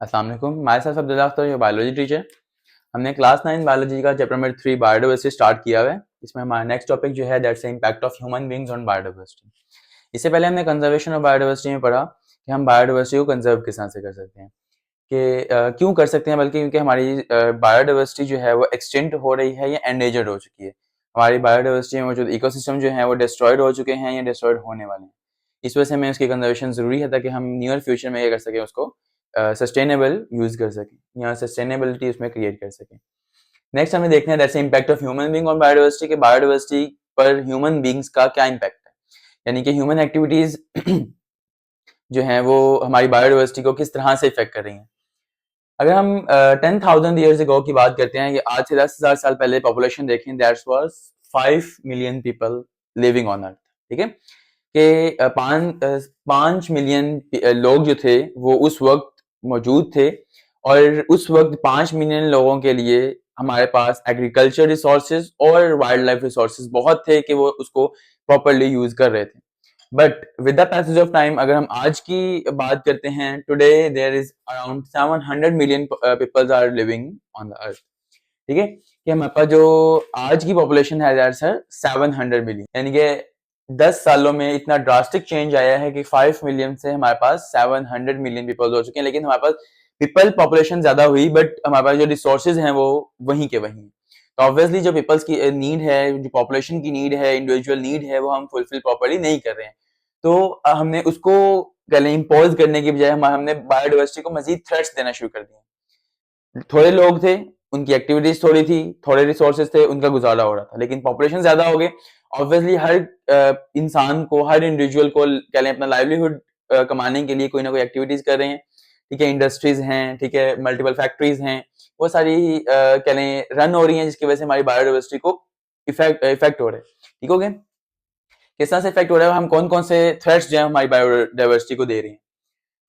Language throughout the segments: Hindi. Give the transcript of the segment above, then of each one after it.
अस्सलाम वालेकुम। हमारे साथ अब्दुल्ला अख्तर जो बायोलॉजी टीचर। हमने क्लास 9 बायोलॉजी का चैप्टर नंबर 3 बायोडाइवर्सिटी स्टार्ट किया हुआ है। इसमें हमारा नेक्स्ट टॉपिक जो है that's the impact of human beings on biodiversity. इससे पहले हमने कंजर्वेशन ऑफ बायोडाइवर्सिटी में पढ़ा कि हम बायोडाइवर्सिटी को कंजर्व किस तरह से कर सकते हैं, कि क्यों कर सकते हैं, बल्कि क्योंकि हमारी बायोडाइवर्सिटी जो है वो एक्सटिंक्ट हो रही है या एंडेंजर्ड हो चुकी है। हमारी बायोडाइवर्सिटी में मौजूद इकोसिस्टम जो है वो डिस्ट्रॉयड हो चुके हैं या डिस्ट्रॉयड होने वाले हैं। इस वजह से हमें उसकी कंजर्वेशन जरूरी है ताकि हम नियर फ्यूचर में ये कर सकें, उसको सस्टेनेबल यूज कर सकें या सस्टेनेबिलिटी उसमें क्रिएट कर सकें। नेक्स्ट हमें देखना है that's impact of human being on biodiversity, के बायोडाइवर्सिटी पर ह्यूमन बीइंग्स का क्या इम्पैक्ट है, यानी कि ह्यूमन एक्टिविटीज जो है वो हमारी बायोडाइवर्सिटी को किस तरह से इफेक्ट कर रही हैं। अगर हम 10,000 ईयर्स अगो की बात करते हैं कि आज से 10,000 साल पहले पॉपुलेशन देखें, that was 5 million people living on earth. ठीक है कि 5 मिलियन लोग जो थे वो उस वक्त मौजूद थे, और उस वक्त 5 मिलियन लोगों के लिए हमारे पास एग्रीकल्चर रिसोर्सेज और वाइल्ड लाइफ रिसोर्सेज बहुत थे कि वो उसको प्रॉपरली यूज कर रहे थे। But with the passage of time, अगर हम आज की बात करते हैं, today there is around 700 million peoples are living on the earth. ठीक है कि हमारे पास जो आज की पॉपुलेशन है दैट्स 700 मिलियन, यानी कि 10 सालों में इतना ड्रास्टिक चेंज आया है कि 5 मिलियन से हमारे पास 700 मिलियन पीपल हो चुके हैं। लेकिन हमारे पास पीपल पॉपुलेशन ज्यादा हुई, बट हमारे पास जो रिसोर्सेज हैं वो वहीं के वहीं। तो ऑब्वियसली जो पीपल्स की नीड है, जो पॉपुलेशन की नीड है, इंडिविजुअल नीड है, वो हम फुलफिल प्रॉपरली नहीं कर रहे हैं। तो हमने उसको पहले इम्पोज करने की बजाय हमने बायोडाइवर्सिटी को मजीद थ्रेट्स देना शुरू कर दिए। थोड़े लोग थे, उनकी एक्टिविटीज थोड़ी थी, थोड़े रिसोर्सेज थे, उनका गुजारा हो रहा था, लेकिन पॉपुलेशन ज्यादा हो गए। ऑब्वियसली हर इंसान को, हर इंडिविजुअल को कह लें अपना लाइवलीहुड कमाने के लिए कोई ना कोई एक्टिविटीज कर रहे हैं। ठीक है, इंडस्ट्रीज हैं, ठीक है, मल्टीपल फैक्ट्रीज हैं, वो सारी कह लें रन हो रही हैं, जिसकी वजह से हमारी बायोडाइवर्सिटी को इफेक्ट हो रहे हैं। ठीक हो गया, किस तरह से इफेक्ट हो रहा है, हम कौन कौन से थ्रेट्स जो है हमारी बायोडाइवर्सिटी को दे रही हैं।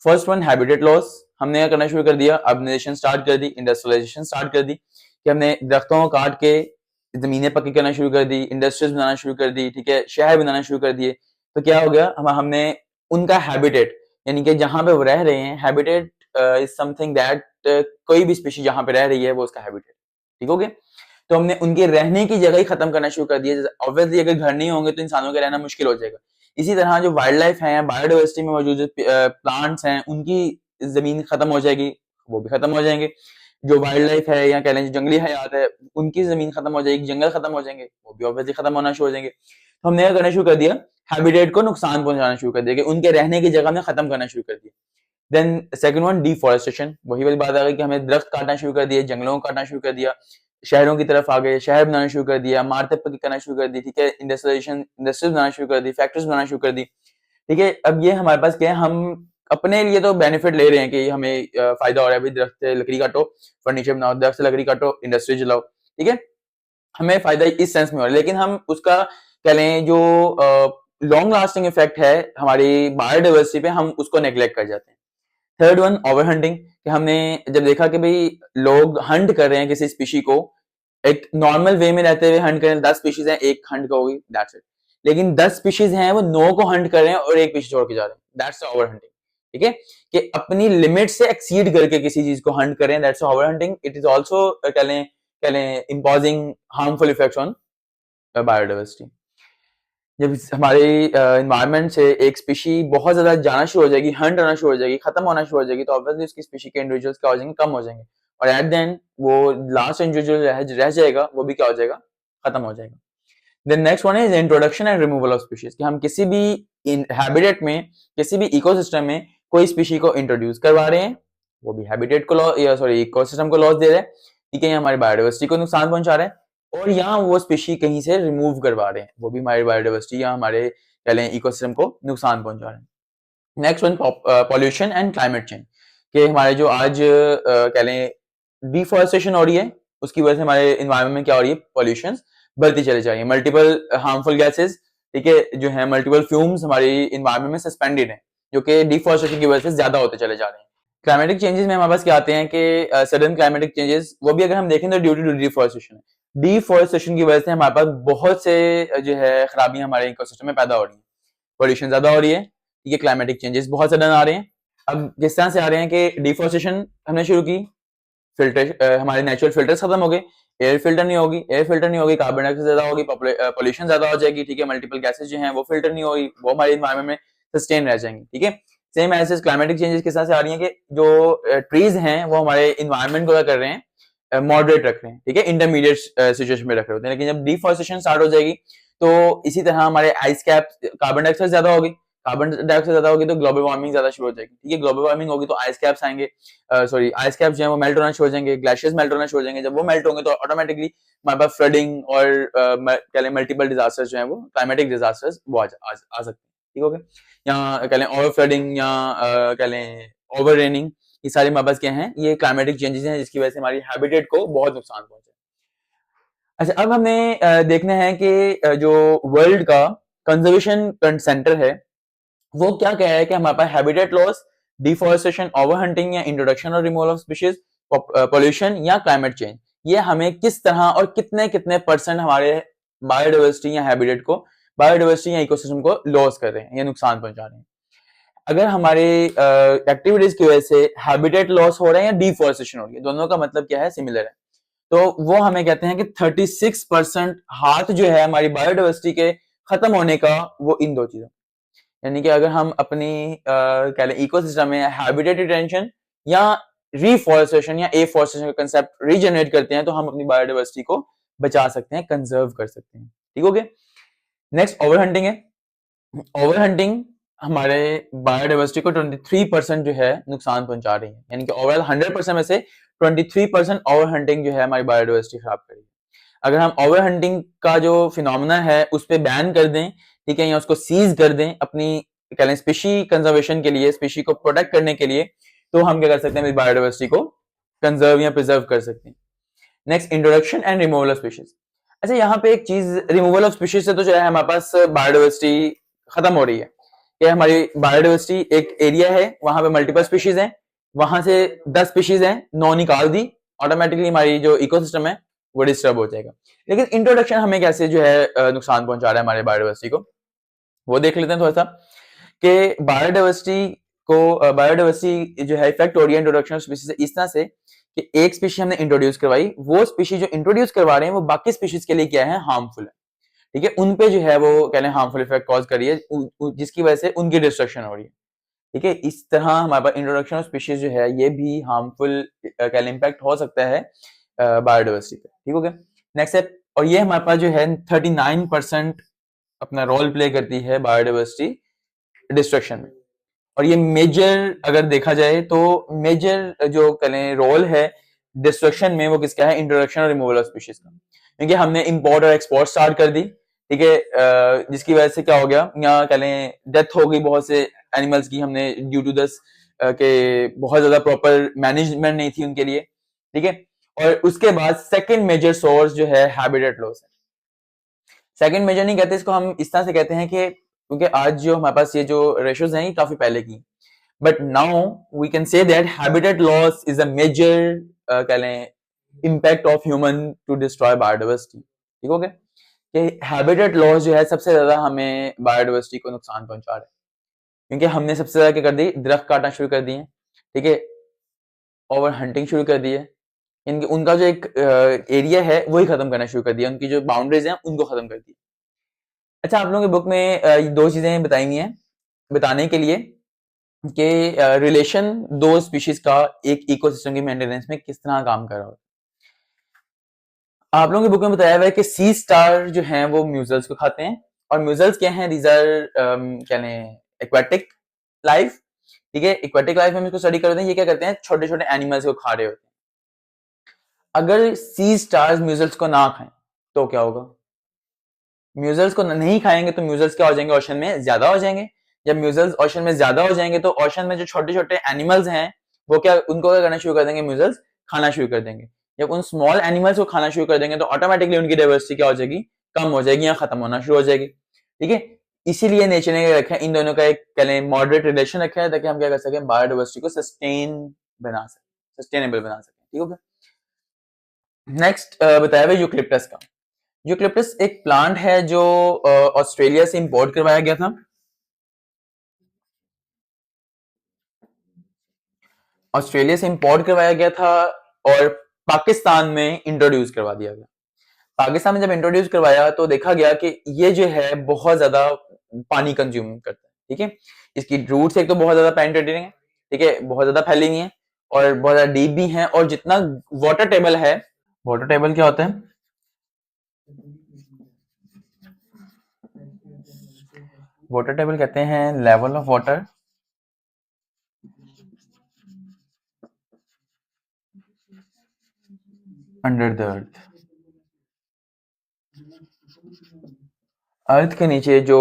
First one, habitat loss. हमने क्या करना शुरू कर दिया, अर्बनाइजेशन स्टार्ट कर दी, इंडस्ट्रियलाइजेशन स्टार्ट कर दी, कि हमने दरख्तों को काट के जमीनें पक्की करना शुरू कर दी, इंडस्ट्रीज बनाना शुरू कर दी, ठीक है, शहर बनाना शुरू कर दिए। तो क्या हो गया, हमने उनका हैबिटेट, यानी कि जहां पे वो रह रहे हैं, हैबिटेट इज समथिंग दैट, कोई भी स्पीशीज जहां पे रह रही है वो उसका हैबिटेट। ठीक हो गया, तो हमने उनके रहने की जगह ही खत्म करना शुरू कर दिया। ऑब्वियसली अगर घर नहीं होंगे तो इंसानों का रहना मुश्किल हो जाएगा। इसी तरह जो वाइल्ड लाइफ है, बायोडाइवर्सिटी में मौजूद प्लांट्स हैं, उनकी जमीन खत्म हो जाएगी, वो भी खत्म हो जाएंगे। जो वाइल्ड लाइफ है या कह लें जंगली हयात है, उनकी जमीन खत्म हो जाएगी, जंगल खत्म हो जाएंगे, वो भी ऑब्वियसली खत्म होना शुरू हो जाएंगे। तो हमने क्या करना शुरू कर दिया, हैबिटेट को नुकसान पहुंचाना शुरू कर दिया, कि उनके रहने की जगह हमने खत्म करना शुरू कर दिया। Then second one, deforestation. वही वाली बात आ गई कि हमें दरख्त काटना शुरू कर दिया, जंगलों को काटना शुरू कर दिया, शहरों की तरफ आ गए, शहर बनाना शुरू कर दिया, इमारतें पक्की करना शुरू कर दी, ठीक है, इंडस्ट्रीज बनाना शुरू कर दी, फैक्ट्रीज बनाना शुरू कर दी। ठीक है, अब ये हमारे पास क्या है, हम अपने लिए तो बेनिफिट ले रहे हैं कि हमें फायदा हो रहा है, भाई दरख्त से लकड़ी काटो, फर्नीचर बनाओ, दरख्त से लकड़ी काटो, इंडस्ट्री चलाओ। ठीक है, हमें फायदा इस सेंस में हो रहा है, लेकिन हम उसका कह लें जो लॉन्ग लास्टिंग इफेक्ट है हमारी बायोडाइवर्सिटी पे, हम उसको नेग्लेक्ट कर जाते हैं। थर्ड वन, ओवर हंटिंग, कि हमने जब देखा कि भाई लोग हंट कर रहे हैं किसी स्पीशी को, एक नॉर्मल वे में रहते हुए हंट करें, 10 स्पीशीज हैं, एक हंट होगी, दैट्स इट। लेकिन 10 स्पीशीज हैं, वो 9 को हंट कर रहे हैं और एक पीछे छोड़ के जा रहे हैं, दैट्स ओवर हंटिंग। ठीक है, कि अपनी लिमिट से एक्सीड करके किसी चीज को हंट करें, that's over hunting. It is also कह लें imposing harmful effects on biodiversity. जब हमारे इन्वायरमेंट से एक स्पीशी बहुत ज्यादा जाना शुरू हो जाएगी, हंट होना शुरू हो जाएगी, खत्म होना शुरू हो जाएगी, तो ऑब्वियसली उसकी स्पीशी के इंडिविजुअल्स क्या हो जाएंगे, कम हो जाएंगे, और एट द एंड वो लास्ट इंडिविजुअल रह जाएगा, वो भी क्या हो जाएगा, खत्म हो जाएगा। Then next one is introduction and removal of species, कि हम किसी भी हैबिटेट में, किसी भी इकोसिस्टम में कोई स्पीशी को इंट्रोड्यूस करवा रहे हैं, वो भी हैबिटेट को इकोसिस्टम को लॉस दे रहे हैं, ठीक है, हमारी बायोडाइवर्सिटी को नुकसान पहुंचा रहे हैं, और यहाँ वो स्पीशी कहीं से रिमूव करवा रहे हैं, वो भी हमारी बायोडाइवर्सिटी या हमारे कह लें इकोसिस्टम को नुकसान पहुंचा रहे हैं। Next one, pollution and climate change, कि हमारे जो आज कह लें डिफॉरेस्टेशन हो रही है, उसकी वजह से हमारे इन्वायरमेंट में क्या हो रही है, पॉल्यूशन बढ़ती चली जा रही है, मल्टीपल हार्मफुल गैसेस, ठीक है, जो है मल्टीपल फ्यूम्स हमारी इन्वायरमेंट में सस्पेंडेड है, जो कि डिफॉरेस्टेशन की वजह से ज्यादा होते चले जा रहे हैं। क्लाइमेटिक चेंजेस में हमारे पास क्या आते हैं कि सडन क्लाइमेटिक चेंजेस, वो भी अगर हम देखें तो ड्यू टू डिफॉरेस्टेशन है। डिफॉरेस्टेशन की वजह से हमारे पास बहुत से जो है खराबियां हमारे इकोसिस्टम में पैदा हो रही है, पोल्यूशन ज्यादा हो रही है, ठीक है, क्लाइमेटिक चेंजेस बहुत सडन आ रहे हैं, अब किस तरह से आ रहे हैं कि डिफॉरेस्टेशन हमने शुरू की, फिल्टर हमारे नेचुरल फिल्टर्स खत्म हो गए, एयर फिल्टर नहीं होगी, एयर फिल्टर नहीं होगी, कार्बन डाइऑक्साइड ज्यादा होगी, पोल्यूशन ज्यादा हो जाएगी, ठीक है, मल्टीपल गैसेज जो हैं वो फिल्टर नहीं होगी, वो हमारे एनवायरमेंट में सस्टेन रह जाएंगी, ठीक है। सेम एज क्लाइमेटिक चेंजेस किस तरह से आ रही हैं कि जो ट्रीज हैं वो हमारे इन्वायरमेंट को क्या कर रहे हैं, मॉडरेट रख रहे हैं, ठीक है, इंटरमीडिएट सिचुएशन में रख रहे होते हैं। लेकिन जब डिफॉरेस्टेशन स्टार्ट हो जाएगी तो इसी तरह हमारे आइस कैप, कार्बन डाइऑक्साइड ज्यादा होगी, कार्बन डाइऑक्साइड ज्यादा होगी तो ग्लोबल वार्मिंग ज्यादा शुरू हो जाएगी, ठीक है, ग्लोबल वार्मिंग होगी तो आइस कैप्स आएंगे, सॉरी आइस कैप्स जो है वो मेल्ट होना शुरू हो जाएंगे, ग्लेशियर्स मेल्ट होना शुरू हो जाएंगे। जब वो मेल्ट होंगे तो ऑटोमेटिकली हमारे पास फ्लडिंग और कह लें मल्टीपल डिजास्टर्स जो है वो क्लाइमेटिक डिजास्टर्स वो आ सकते हैं, ठीक हो गया। या कह लें ओवर फ्लडिंग या कह लें ओवर रेनिंग, ये सारी हमारे पास क्या हैं, ये क्लाइमेटिक चेंजेस हैं जिसकी वजह से हमारी हैबिटेट को बहुत नुकसान पहुंचा। अच्छा, अब हमें देखना है कि जो वर्ल्ड का कंजर्वेशन सेंटर है वो क्या कह रहा है कि हमारे पास habitat loss, deforestation, over hunting या इंट्रोडक्शन और रिमूवल ऑफ स्पीशीज, पोल्यूशन या क्लाइमेट चेंज, ये हमें किस तरह और कितने कितने परसेंट हमारे बायोडाइवर्सिटी या हैबिटेट को, बायोडाइवर्सिटी या इकोसिस्टम को लॉस कर रहे हैं या नुकसान पहुंचा रहे हैं। अगर हमारे एक्टिविटीज की वजह से हैबिटेट लॉस हो रहा है या डिफॉरेस्टेशन हो रही है, दोनों का मतलब क्या है, सिमिलर है, तो वो हमें कहते हैं कि 36% हाथ जो है हमारी बायोडाइवर्सिटी के खत्म होने का, वो इन दो चीजों, यानी कि अगर हम अपनी कह लें इकोसिस्टम में हैबिटेट रिटेंशन या रिफॉरेस्टेशन या एफॉरेस्टेशन का कंसेप्ट रीजनरेट करते हैं तो हम अपनी बायोडाइवर्सिटी को बचा सकते हैं, कंजर्व कर सकते हैं, ठीक हो गया। नेक्स्ट ओवर हंटिंग है। ओवर हंटिंग हमारे बायोडाइवर्सिटी को 23% जो है नुकसान पहुंचा रही है, यानी कि ओवरऑल 100% में से 23% ओवर हंटिंग जो है हमारी बायोडाइवर्सिटी खराब कर रही है। अगर हम ओवर हंटिंग का जो फिनोमेना है उस पर बैन कर दें, ठीक है, या उसको सीज कर दें अपनी कह लें स्पीशी कंजर्वेशन के लिए, स्पीशी को प्रोटेक्ट करने के लिए, तो हम क्या कर सकते हैं, बायोडाइवर्सिटी को कंजर्व या प्रिजर्व कर सकते हैं। Next, introduction and removal of species. अच्छा, यहाँ पे एक चीज, रिमूवल ऑफ स्पीशीज से तो जो है हमारे पास बायोडाइवर्सिटी खत्म हो रही है, ये हमारी बायोडाइवर्सिटी एक एरिया है, वहां पे मल्टीपल स्पीशीज हैं, वहां से 10 स्पीशीज हैं, 9 निकाल दी, ऑटोमेटिकली हमारी जो इकोसिस्टम है वो डिस्टर्ब हो जाएगा। लेकिन इंट्रोडक्शन हमें कैसे जो है नुकसान पहुंचा रहा है हमारे बायोडाइवर्सिटी को, वो देख लेते हैं थोड़ा सा, कि बायोडाइवर्सिटी जो है इफेक्ट हो रही है इंट्रोडक्शन ऑफ स्पीशीज से इस तरह से कि एक स्पीशी हमने इंट्रोड्यूस करवाई, वो स्पीशी जो इंट्रोड्यूस करवा रहे हैं वो बाकी स्पीशीज के लिए क्या है, हार्मफुल है, ठीक है, उन पे जो है वो कह लें हार्मफुल इफेक्ट कॉज कर रही है, जिसकी वजह से उनकी डिस्ट्रक्शन हो रही है, ठीक है। इस तरह हमारे पास इंट्रोडक्शन ऑफ स्पीशीज जो है ये भी हार्मफुल कह लें इम्पैक्ट हो सकता है बायोडाइवर्सिटी पे, ठीक हो गया। नेक्स्ट है, और ये हमारे पास जो है 39% अपना रोल प्ले करती है बायोडाइवर्सिटी डिस्ट्रक्शन में, और ये मेजर अगर देखा जाए तो मेजर जो कहें रोल है डिस्ट्रक्शन में वो किसका है, इंट्रोडक्शन और रिमूवल ऑफ स्पीशीज का, क्योंकि हमने इंपोर्ट और एक्सपोर्ट स्टार्ट कर दी, ठीक है, जिसकी वजह से क्या हो गया, या कह लें डेथ हो गई बहुत से एनिमल्स की, हमने ड्यू टू दस के बहुत ज्यादा प्रॉपर मैनेजमेंट नहीं थी उनके लिए, ठीक है। और उसके बाद सेकंड मेजर सोर्स जो है हैबिटेट लॉस है। सेकंड मेजर नहीं कहते इसको, हम इस तरह से कहते हैं कि क्योंकि आज जो हमारे पास ये जो रेशोज हैं ये काफी पहले की, but now we can say that habitat loss is a major कह लें impact of human to destroy biodiversity, ठीक हो गया, कि हैबिटेट लॉस जो है सबसे ज्यादा हमें बायोडाइवर्सिटी को नुकसान पहुंचा रहा है, क्योंकि हमने सबसे ज्यादा क्या कर दी, दरख्त काटना शुरू कर दिए, ठीक है, ओवर हंटिंग शुरू कर दी है, इनके उनका जो एक एरिया है वही खत्म करना शुरू कर दिया, उनकी जो बाउंड्रीज हैं उनको खत्म कर दिया। अच्छा, आप लोगों की बुक में दो चीजें बताई हुई हैं बताने के लिए कि रिलेशन दो स्पीशीज का एक इकोसिस्टम की मेंटेनेंस में किस तरह काम कर रहा हो। आप लोगों की बुक में बताया हुआ है कि सी स्टार जो हैं वो म्यूजल्स को खाते हैं, और म्यूजल्स क्या हैं, दीज आर क्या एक्वाटिक लाइफ, ठीक है, एक्वाटिक लाइफ में इसको स्टडी करते हैं, ये क्या करते हैं, छोटे छोटे एनिमल्स को खा रहे होते हैं। अगर सी स्टार्स म्यूजल्स को ना खाएं तो क्या होगा, म्यूजल्स को नहीं खाएंगे तो म्यूजल्स क्या हो जाएंगे, ओशन में ज्यादा हो जाएंगे। जब म्यूजल्स ओशन में ज्यादा हो जाएंगे तो ओशन में जो छोटे छोटे एनिमल्स हैं वो क्या, उनको क्या करना शुरू कर देंगे, म्यूजल्स खाना शुरू कर देंगे। जब उन स्मॉल एनिमल्स को खाना शुरू कर देंगे तो ऑटोमेटिकली उनकी डाइवर्सिटी क्या हो जाएगी, कम हो जाएगी या खत्म होना शुरू हो जाएगी, ठीक है। इसीलिए नेचर ने रखा है इन दोनों का एक कह लें मॉडरेट रिलेशन रखा है, ताकि हम क्या कर सकें, बायोडाइवर्सिटी को बना सकें, सस्टेनेबल बना सकें, ठीक है। नेक्स्ट बताया हुआ यूकलिप्टस का। यूकलिप्टस एक प्लांट है जो ऑस्ट्रेलिया से इंपोर्ट करवाया गया था। ऑस्ट्रेलिया से इंपोर्ट करवाया गया था और पाकिस्तान में इंट्रोड्यूस करवा दिया गया। पाकिस्तान में जब इंट्रोड्यूस करवाया तो देखा गया कि ये जो है बहुत ज्यादा पानी कंज्यूम करता है, ठीक है। इसकी रूट्स एक तो बहुत ज्यादा पेनिट्रेटिंग है, ठीक है, बहुत ज्यादा फैली हुई है और बहुत ज्यादा डीप भी है, और जितना वाटर टेबल है, वाटर टेबल क्या होता है, वाटर टेबल कहते हैं level of water under the earth. Earth के नीचे जो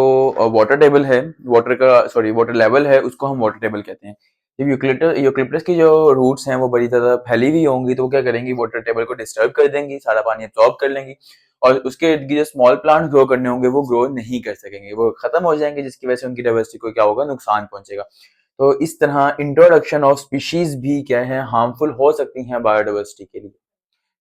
वाटर टेबल है, वाटर लेवल है, उसको हम वाटर टेबल कहते हैं। जब यूकलिप्टस की जो रूट्स हैं वो बड़ी ज्यादा फैली हुई होंगी तो वो क्या करेंगी, वाटर टेबल को डिस्टर्ब कर देंगी, सारा पानी एब्जॉर्ब कर लेंगी और उसके इर्द गिर्द जो स्मॉल प्लांट ग्रो करने होंगे वो ग्रो नहीं कर सकेंगे, वो खत्म हो जाएंगे, जिसकी वजह से उनकी डाइवर्सिटी को क्या होगा, नुकसान पहुंचेगा। तो इस तरह इंट्रोडक्शन ऑफ स्पीशीज भी क्या है, हार्मफुल हो सकती हैं बायोडाइवर्सिटी के लिए,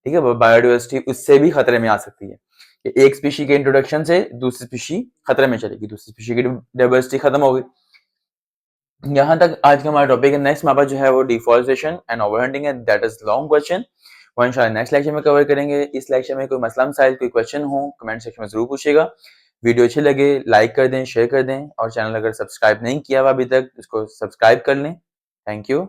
ठीक है। बायोडाइवर्सिटी उससे भी खतरे में आ सकती है कि एक स्पीशी के इंट्रोडक्शन से दूसरी स्पीशी खतरे में चलेगी, दूसरी स्पीशी की डाइवर्सिटी खत्म होगी। यहाँ तक आज का हमारा टॉपिक है। नेक्स्ट हमारा जो है वो डिफॉरेस्टेशन एंड ओवरहंटिंग है, दैट इज लॉन्ग क्वेश्चन, वो इंशाल्लाह नेक्स्ट लेक्चर में कवर करेंगे। इस लेक्चर में कोई मसला मसाइल, कोई क्वेश्चन हो, कमेंट सेक्शन में जरूर पूछेगा। वीडियो अच्छी लगे लाइक कर दें, शेयर कर दें, और चैनल अगर सब्सक्राइब नहीं किया हुआ अभी तक उसको सब्सक्राइब कर लें। Thank you.